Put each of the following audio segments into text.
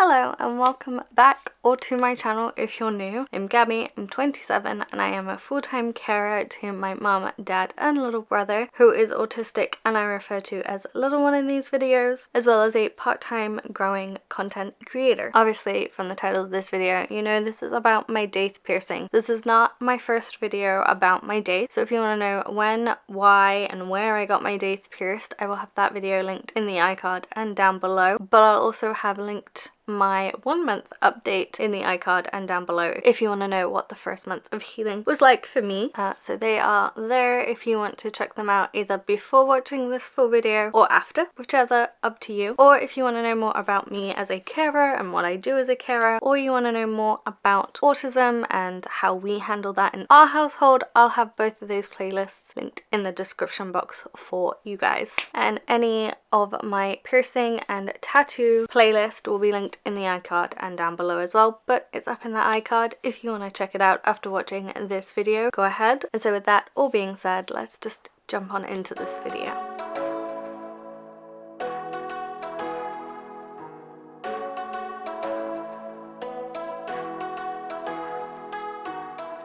Hello and welcome back or to my channel if you're new. I'm Gabby, I'm 27 and I am a full-time carer to my mum, dad and little brother who is autistic and I refer to as little one in these videos, as well as a part-time growing content creator. Obviously from the title of this video you know this is about my daith piercing. This is not my first video about my daith, so if you want to know when, why and where I got my daith pierced, I will have that video linked in the iCard and down below, but I'll also have linked my 1 month update in the iCard and down below if you want to know what the first month of healing was like for me. So they are there if you want to check them out either before watching this full video or after, whichever, up to you. Or if you want to know more about me as a carer and what I do as a carer, or you want to know more about autism and how we handle that in our household, I'll have both of those playlists linked in the description box for you guys. And any of my piercing and tattoo playlist will be linked in the iCard and down below as well, but it's up in the iCard if you want to check it out after watching this video. Go ahead. So with that all being said, let's just jump on into this video.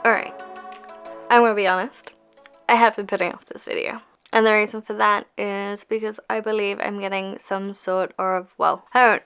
Alright, I'm gonna be honest, I have been putting off this video. And the reason for that is because I believe I'm getting some sort of, I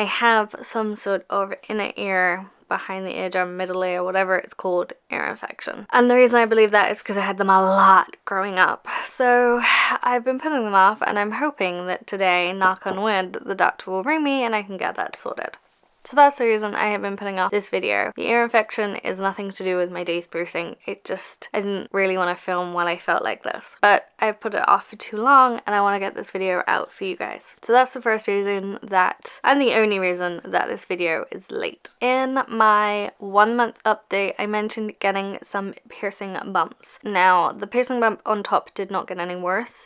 have some sort of inner ear, behind the eardrum, middle ear, whatever it's called, ear infection. And the reason I believe that is because I had them a lot growing up. So I've been putting them off and I'm hoping that today, knock on wood, the doctor will ring me and I can get that sorted. So that's the reason I have been putting off this video. The ear infection is nothing to do with my daith piercing. I didn't really want to film while I felt like this. But I've put it off for too long and I want to get this video out for you guys. So that's the first reason that, and the only reason that this video is late. In my 1 month update, I mentioned getting some piercing bumps. Now, the piercing bump on top did not get any worse,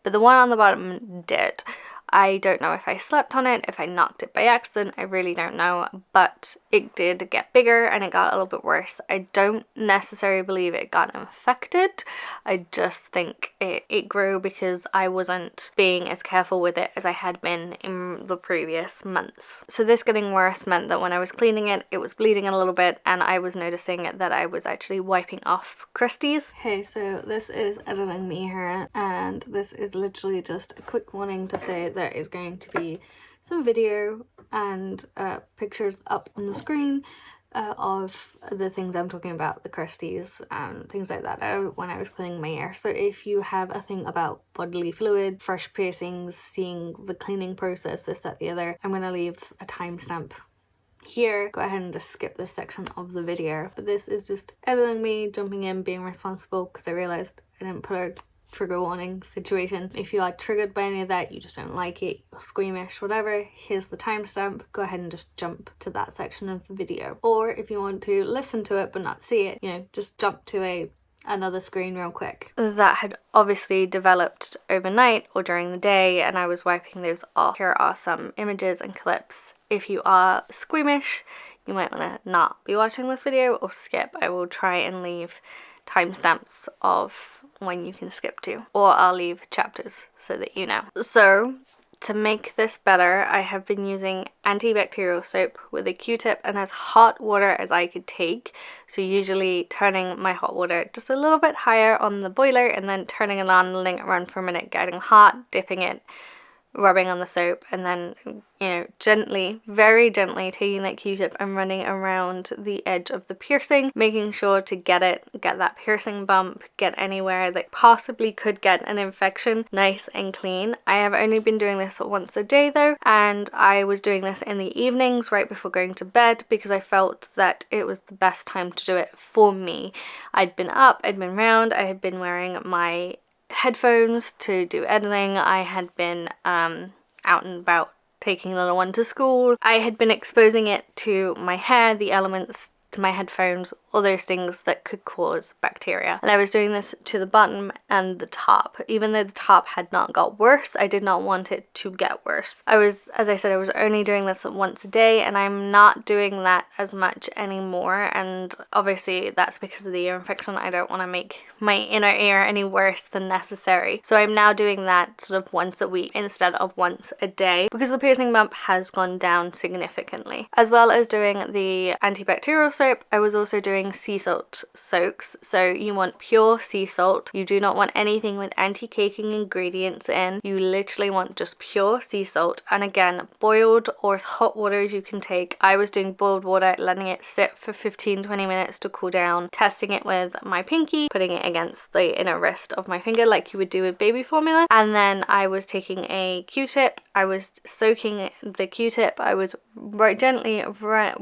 but the one on the bottom did. I don't know if I slept on it, if I knocked it by accident, I really don't know, but it did get bigger and it got a little bit worse. I don't necessarily believe it got infected, I just think it grew because I wasn't being as careful with it as I had been in the previous months. So this getting worse meant that when I was cleaning it, it was bleeding a little bit and I was noticing that I was actually wiping off crusties. Hey, so this is editing me here and this is literally just a quick warning to say there is going to be some video and pictures up on the screen of the things I'm talking about, the crusties and things like that, when I was cleaning my ear. So if you have a thing about bodily fluid, fresh piercings, seeing the cleaning process, this, that, the other, I'm going to leave a timestamp here. Go ahead and just skip this section of the video. But this is just editing me, jumping in, being responsible because I realised I didn't put a trigger warning situation. If you are triggered by any of that, you just don't like it, you're squeamish, whatever, here's the timestamp. Go ahead and just jump to that section of the video. Or if you want to listen to it but not see it, you know, just jump to another screen real quick. That had obviously developed overnight or during the day and I was wiping those off. Here are some images and clips. If you are squeamish, you might want to not be watching this video or skip. I will try and leave timestamps of when you can skip to, or I'll leave chapters so that you know. So to make this better, I have been using antibacterial soap with a Q-tip and as hot water as I could take. So usually turning my hot water just a little bit higher on the boiler and then turning it on, letting it run for a minute, getting hot, dipping it, rubbing on the soap, and then, you know, gently, very gently taking that Q-tip and running around the edge of the piercing, making sure to get that piercing bump, get anywhere that possibly could get an infection nice and clean. I have only been doing this once a day though, and I was doing this in the evenings right before going to bed because I felt that it was the best time to do it for me. I'd been up, I'd been round, I had been wearing my headphones to do editing, I had been out and about taking little one to school, I had been exposing it to my hair, the elements to my headphones, all those things that could cause bacteria. And I was doing this to the bottom and the top. Even though the top had not got worse, I did not want it to get worse. As I said, I was only doing this once a day, and I'm not doing that as much anymore. And obviously that's because of the ear infection. I don't want to make my inner ear any worse than necessary. So I'm now doing that sort of once a week instead of once a day, because the piercing bump has gone down significantly. As well as doing the antibacterial soap, I was also doing sea salt soaks. So you want pure sea salt. You do not want anything with anti-caking ingredients in. You literally want just pure sea salt. And again, boiled or as hot water as you can take. I was doing boiled water, letting it sit for 15-20 minutes to cool down, testing it with my pinky, putting it against the inner wrist of my finger like you would do with baby formula. And then I was taking a Q-tip. I was soaking the Q-tip. I was gently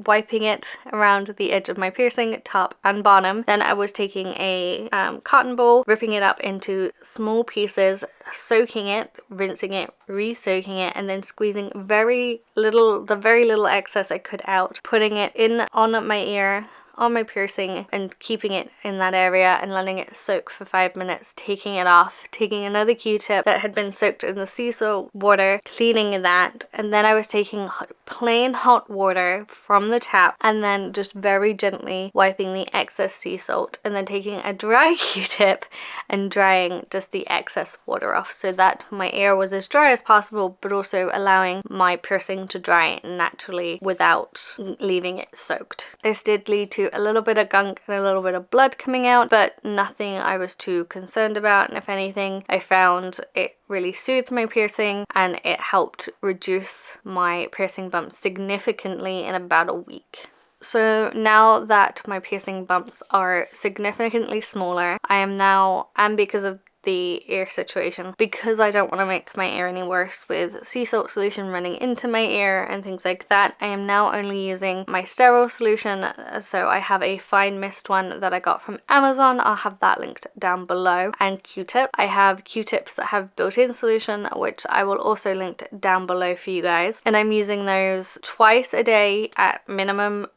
wiping it around the edge of my piercing, top and bottom. Then I was taking a cotton ball, ripping it up into small pieces, soaking it, rinsing it, re-soaking it, and then squeezing the very little excess I could out, putting it in on my ear, on my piercing, and keeping it in that area and letting it soak for 5 minutes, taking it off, taking another Q-tip that had been soaked in the sea salt water, cleaning that, and then I was taking plain hot water from the tap and then just very gently wiping the excess sea salt, and then taking a dry Q-tip and drying just the excess water off so that my ear was as dry as possible, but also allowing my piercing to dry naturally without leaving it soaked. This did lead to a little bit of gunk and a little bit of blood coming out, but nothing I was too concerned about. And if anything, I found it really soothed my piercing and it helped reduce my piercing bumps significantly in about a week. So now that my piercing bumps are significantly smaller, and because of the ear situation, because I don't want to make my ear any worse with sea salt solution running into my ear and things like that, I am now only using my sterile solution. So I have a fine mist one that I got from Amazon. I'll have that linked down below, and Q-tip. I have Q-tips that have built-in solution, which I will also link down below for you guys, and I'm using those twice a day at minimum,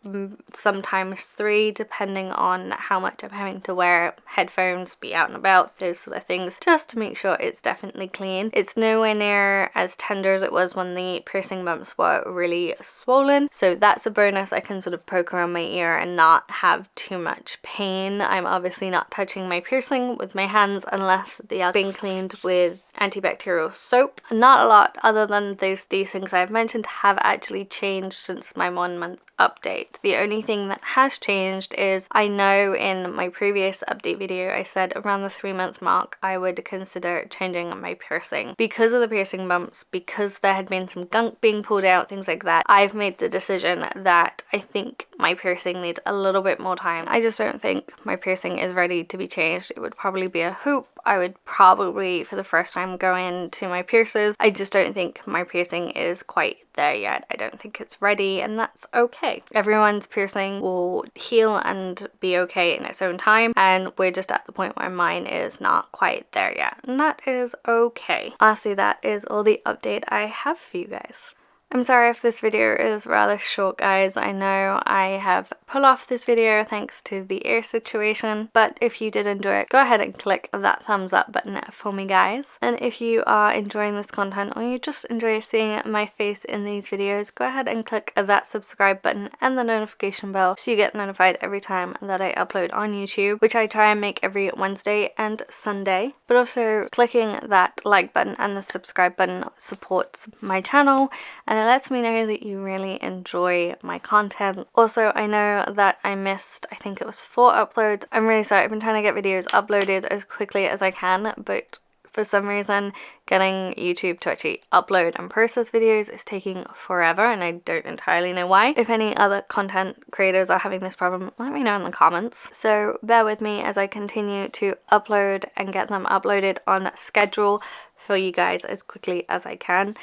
sometimes 3 depending on how much I'm having to wear headphones, be out and about, those sort of things, just to make sure it's definitely clean. It's nowhere near as tender as it was when the piercing bumps were really swollen, so that's a bonus. I can sort of poke around my ear and not have too much pain. I'm obviously not touching my piercing with my hands unless they are being cleaned with antibacterial soap. Not a lot other than these things I've mentioned have actually changed since my 1 month update. The only thing that has changed is, I know in my previous update video I said around the 3-month mark I would consider changing my piercing. Because of the piercing bumps, because there had been some gunk being pulled out, things like that, I've made the decision that I think my piercing needs a little bit more time. I just don't think my piercing is ready to be changed. It would probably be a hoop. I would probably for the first time go into my piercers. I just don't think my piercing is quite there yet. I don't think it's ready, and that's okay. Everyone's piercing will heal and be okay in its own time, and we're just at the point where mine is not quite there yet, and that is okay. Honestly, that is all the update I have for you guys. I'm sorry if this video is rather short, guys. I know I have pulled off this video thanks to the ear situation, but if you did enjoy it, go ahead and click that thumbs up button for me, guys. And if you are enjoying this content, or you just enjoy seeing my face in these videos, go ahead and click that subscribe button and the notification bell so you get notified every time that I upload on YouTube, which I try and make every Wednesday and Sunday. But also clicking that like button and the subscribe button supports my channel, and it lets me know that you really enjoy my content. Also, I know that I missed, I think it was 4 uploads. I'm really sorry. I've been trying to get videos uploaded as quickly as I can, but for some reason getting YouTube to actually upload and process videos is taking forever, and I don't entirely know why. If any other content creators are having this problem, let me know in the comments. So bear with me as I continue to upload and get them uploaded on schedule for you guys as quickly as I can.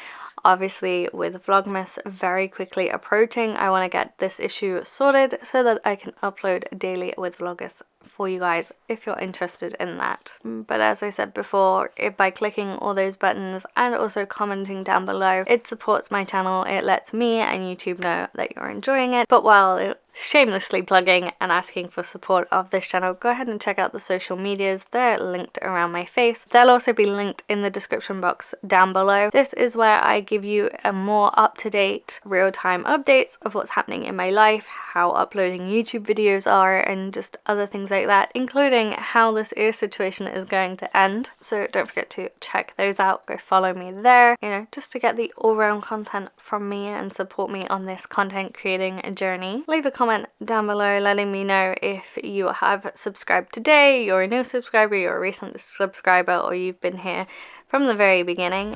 Obviously, with Vlogmas very quickly approaching, I want to get this issue sorted so that I can upload daily with Vlogmas for you guys if you're interested in that. But as I said before, if by clicking all those buttons and also commenting down below, it supports my channel, it lets me and YouTube know that you're enjoying it. But while shamelessly plugging and asking for support of this channel, go ahead and check out the social medias. They're linked around my face. They'll also be linked in the description box down below. This is where I give you a more up-to-date real-time updates of what's happening in my life, how uploading YouTube videos are, and just other things like that, including how this ear situation is going to end. So don't forget to check those out. Go follow me there, you know, just to get the all-round content from me and support me on this content creating journey. Leave a comment down below letting me know if you have subscribed today, you're a new subscriber, you're a recent subscriber, or you've been here from the very beginning.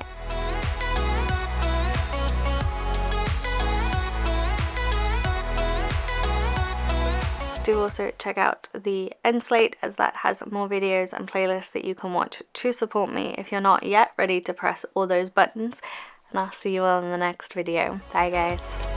Do also check out the end slate, as that has more videos and playlists that you can watch to support me if you're not yet ready to press all those buttons. And I'll see you all in the next video. Bye guys.